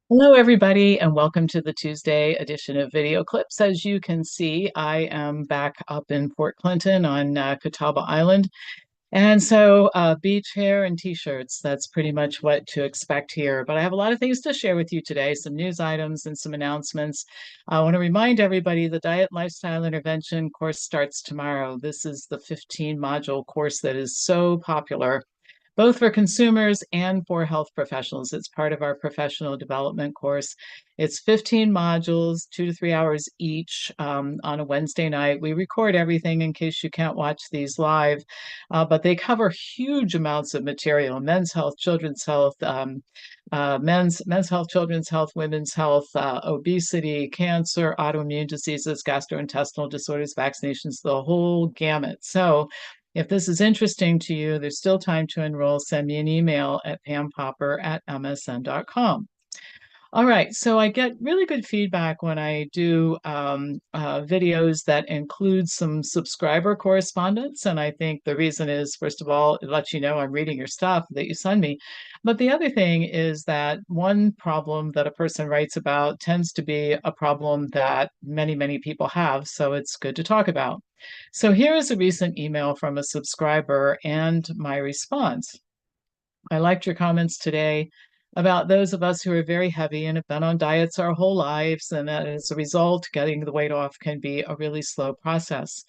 Hello, everybody, and welcome to the Tuesday edition of Video Clips. As you can see, I am back up in Port Clinton on Catawba Island. And so, beach hair and t-shirts, that's pretty much what to expect here. But I have a lot of things to share with you today, some news items and some announcements. I want to remind everybody the Diet Lifestyle Intervention course starts tomorrow. This is the 15-module course that is so popular both for consumers and for health professionals. It's part of our professional development course. It's 15 modules, 2 to 3 hours each on a Wednesday night. We record everything in case you can't watch these live, but they cover huge amounts of material: men's health, children's health, men's health, children's health, women's health, obesity, cancer, autoimmune diseases, gastrointestinal disorders, vaccinations, the whole gamut. So if this is interesting to you, there's still time to enroll. Send me an email at pampopper@msn.com. All right, so I get really good feedback when I do videos that include some subscriber correspondence. And I think the reason is, first of all, it lets you know I'm reading your stuff that you send me. But the other thing is that one problem that a person writes about tends to be a problem that many, many people have. So it's good to talk about. So here is a recent email from a subscriber and my response. I liked your comments today about those of us who are very heavy and have been on diets our whole lives, and that as a result, getting the weight off can be a really slow process.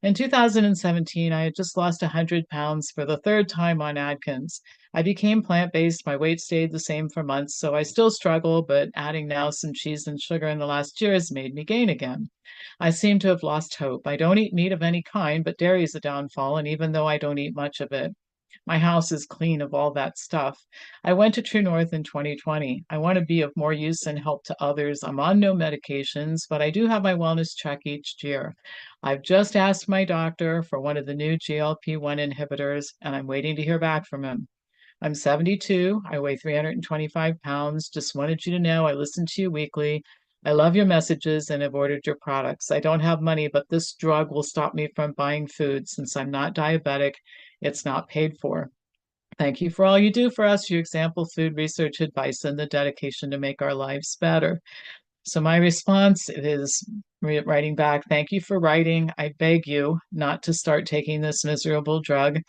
In 2017, I had just lost 100 pounds for the third time on Atkins. I became plant-based. My weight stayed the same for months, so I still struggle, but adding now some cheese and sugar in the last year has made me gain again. I seem to have lost hope. I don't eat meat of any kind, but dairy is a downfall, and even though I don't eat much of it, my house is clean of all that stuff. I went to True North in 2020. I want to be of more use and help to others. I'm on no medications, but I do have my wellness check each year. I've just asked my doctor for one of the new GLP-1 inhibitors, and I'm waiting to hear back from him. I'm 72. I weigh 325 pounds. Just wanted you to know I listen to you weekly. I love your messages and have ordered your products. I don't have money, but this drug will stop me from buying food since I'm not diabetic. It's not paid for. Thank you for all you do for us, your example, food research advice, and the dedication to make our lives better. So my response is writing back, thank you for writing. I beg you not to start taking this miserable drug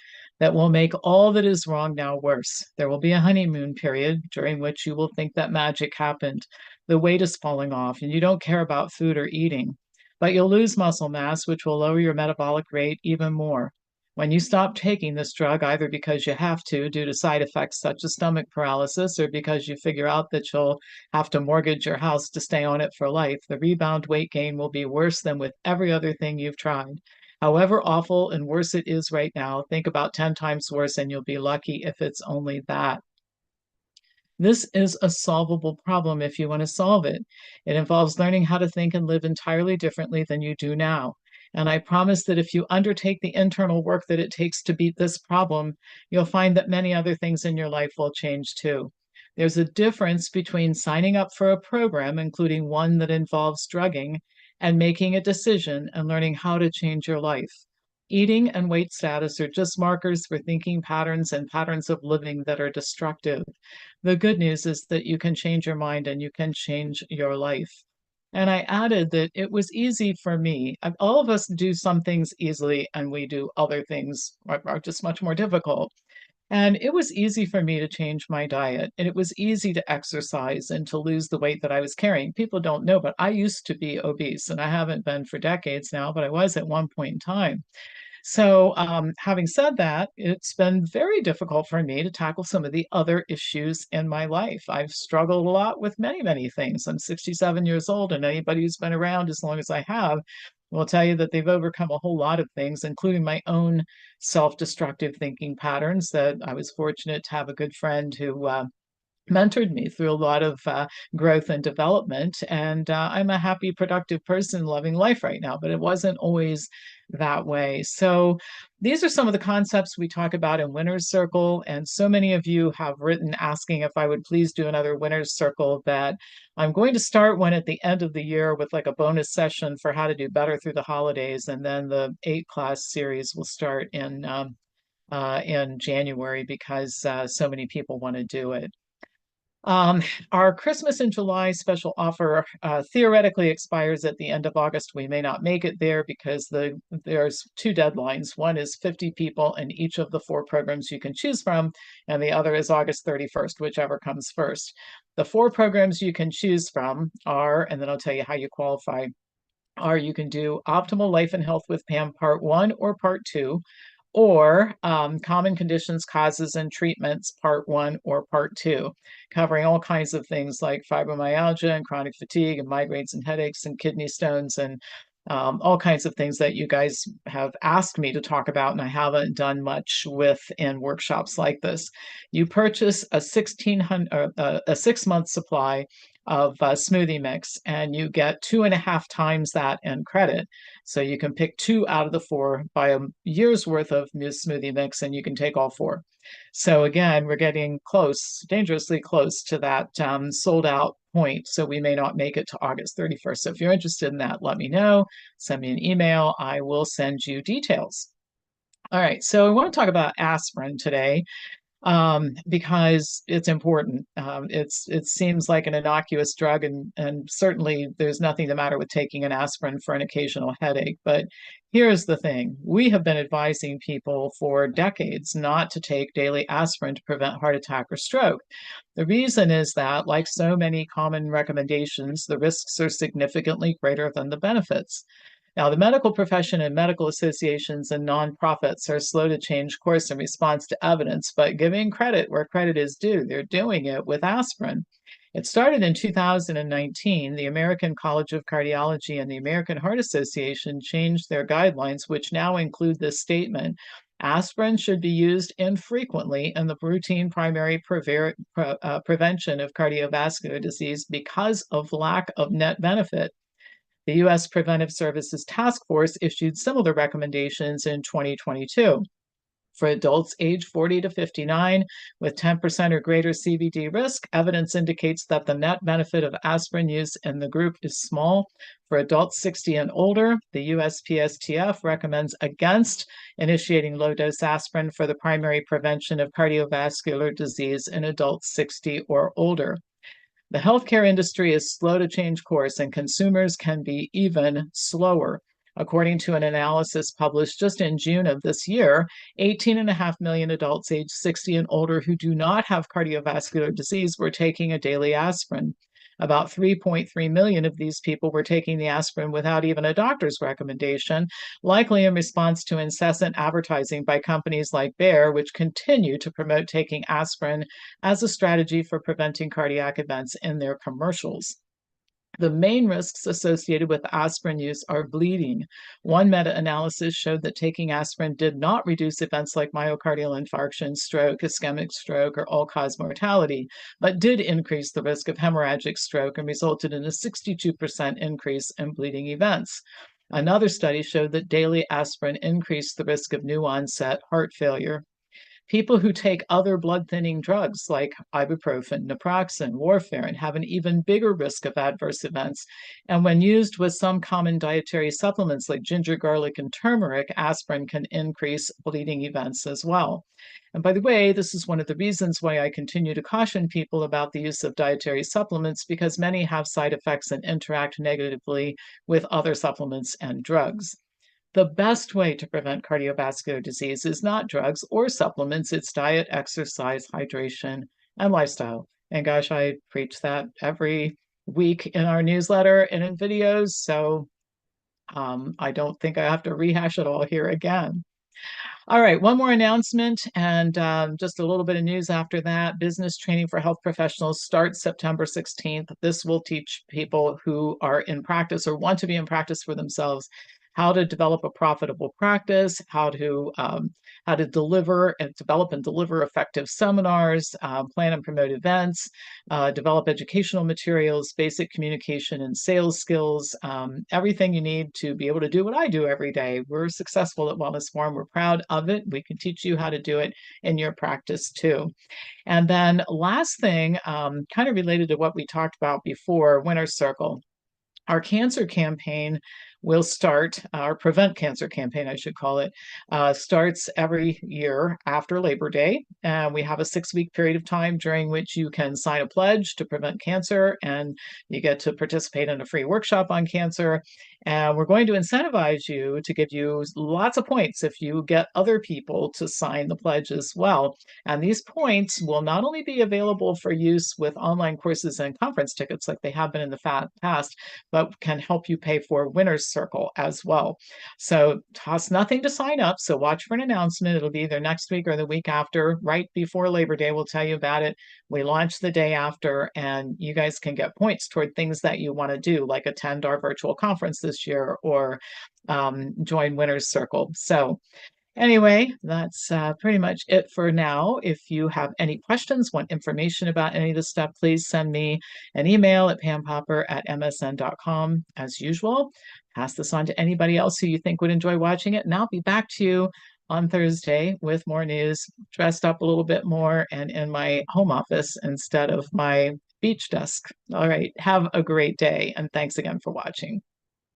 that will make all that is wrong now worse. There will be a honeymoon period during which you will think that magic happened. The weight is falling off and you don't care about food or eating, but you'll lose muscle mass, which will lower your metabolic rate even more. When you stop taking this drug, either because you have to due to side effects such as stomach paralysis, or because you figure out that you'll have to mortgage your house to stay on it for life, the rebound weight gain will be worse than with every other thing you've tried. However awful and worse it is right now, think about 10 times worse and you'll be lucky if it's only that. This is a solvable problem if you want to solve it. It involves learning how to think and live entirely differently than you do now. And I promise that if you undertake the internal work that it takes to beat this problem, you'll find that many other things in your life will change too. There's a difference between signing up for a program, including one that involves drugging, and making a decision and learning how to change your life. Eating and weight status are just markers for thinking patterns and patterns of living that are destructive. The good news is that you can change your mind and you can change your life. And I added that it was easy for me. All of us do some things easily, and we do other things are just much more difficult. And it was easy for me to change my diet, and it was easy to exercise and to lose the weight that I was carrying. People don't know, but I used to be obese, and I haven't been for decades now, but I was at one point in time. So, having said that, it's been very difficult for me to tackle some of the other issues in my life. I've struggled a lot with many, many things. I'm 67 years old, and anybody who's been around as long as I have will tell you that they've overcome a whole lot of things, including my own self-destructive thinking patterns. That I was fortunate to have a good friend who mentored me through a lot of growth and development. And I'm a happy, productive person loving life right now, but it wasn't always that way. So these are some of the concepts we talk about in Winner's Circle. And so many of you have written asking if I would please do another Winner's Circle, that I'm going to start one at the end of the year with like a bonus session for how to do better through the holidays. And then the 8-class series will start in January because so many people want to do it. Um, our Christmas in July special offer theoretically expires at the end of August. We may not make it there because there's two deadlines. One is 50 people in each of the four programs you can choose from, and the other is August 31st, whichever comes first. The four programs you can choose from are, and then I'll tell you how you qualify, are you can do Optimal Life and Health with Pam Part 1 or Part 2, or Common Conditions, Causes, and Treatments Part 1 or Part 2, covering all kinds of things like fibromyalgia and chronic fatigue and migraines and headaches and kidney stones and all kinds of things that you guys have asked me to talk about, and I haven't done much with in workshops like this. You purchase a 1600 a 6-month supply of smoothie mix, and you get 2.5 times that in credit. So you can pick two out of the four, buy a year's worth of smoothie mix, and you can take all four. So again, we're getting close, dangerously close to that sold out point. So we may not make it to August 31st. So if you're interested in that, let me know. Send me an email. I will send you details. All right, so I want to talk about aspirin today because it's important. It seems like an innocuous drug, and certainly there's nothing the matter with taking an aspirin for an occasional headache. But here's the thing: we have been advising people for decades not to take daily aspirin to prevent heart attack or stroke. The reason is that, like so many common recommendations, the risks are significantly greater than the benefits. Now, the medical profession and medical associations and nonprofits are slow to change course in response to evidence, but giving credit where credit is due, they're doing it with aspirin. It started in 2019. The American College of Cardiology and the American Heart Association changed their guidelines, which now include this statement: aspirin should be used infrequently in the routine primary prevention of cardiovascular disease because of lack of net benefit. The U.S. Preventive Services Task Force issued similar recommendations in 2022. For adults age 40 to 59 with 10% or greater CVD risk, evidence indicates that the net benefit of aspirin use in the group is small. For adults 60 and older, the USPSTF recommends against initiating low-dose aspirin for the primary prevention of cardiovascular disease in adults 60 or older. The healthcare industry is slow to change course, and consumers can be even slower. According to an analysis published just in June of this year, 18.5 million adults aged 60 and older who do not have cardiovascular disease were taking a daily aspirin. About 3.3 million of these people were taking the aspirin without even a doctor's recommendation, likely in response to incessant advertising by companies like Bayer, which continue to promote taking aspirin as a strategy for preventing cardiac events in their commercials. The main risks associated with aspirin use are bleeding. One meta-analysis showed that taking aspirin did not reduce events like myocardial infarction, stroke, ischemic stroke, or all-cause mortality, but did increase the risk of hemorrhagic stroke and resulted in a 62% increase in bleeding events. Another study showed that daily aspirin increased the risk of new-onset heart failure. People who take other blood-thinning drugs like ibuprofen, naproxen, warfarin have an even bigger risk of adverse events. And when used with some common dietary supplements like ginger, garlic, and turmeric, aspirin can increase bleeding events as well. And by the way, this is one of the reasons why I continue to caution people about the use of dietary supplements, because many have side effects and interact negatively with other supplements and drugs. The best way to prevent cardiovascular disease is not drugs or supplements, it's diet, exercise, hydration, and lifestyle. And gosh, I preach that every week in our newsletter and in videos, so I don't think I have to rehash it all here again. All right, one more announcement and just a little bit of news after that. Business training for health professionals starts September 16th. This will teach people who are in practice or want to be in practice for themselves how to develop a profitable practice, how to deliver and develop and deliver effective seminars, plan and promote events, develop educational materials, basic communication and sales skills, everything you need to be able to do what I do every day. We're successful at Wellness Forum. We're proud of it. We can teach you how to do it in your practice too. And then last thing, kind of related to what we talked about before, Winner's Circle. Our cancer campaign will start our Prevent Cancer campaign, I should call it, starts every year after Labor Day. And we have a 6-week period of time during which you can sign a pledge to prevent cancer, and you get to participate in a free workshop on cancer. And we're going to incentivize you to give you lots of points if you get other people to sign the pledge as well. And these points will not only be available for use with online courses and conference tickets like they have been in the past, but can help you pay for Winner's Circle as well. So costs nothing to sign up. So watch for an announcement. It'll be either next week or the week after, right before Labor Day. We'll tell you about it. We launch the day after, and you guys can get points toward things that you want to do, like attend our virtual conference this year or join Winner's Circle. So anyway, that's pretty much it for now. If you have any questions, want information about any of this stuff, please send me an email at pampopper@msn.com as usual. Pass this on to anybody else who you think would enjoy watching it, and I'll be back to you on Thursday with more news, dressed up a little bit more and in my home office instead of my beach desk. All right, have a great day, and thanks again for watching.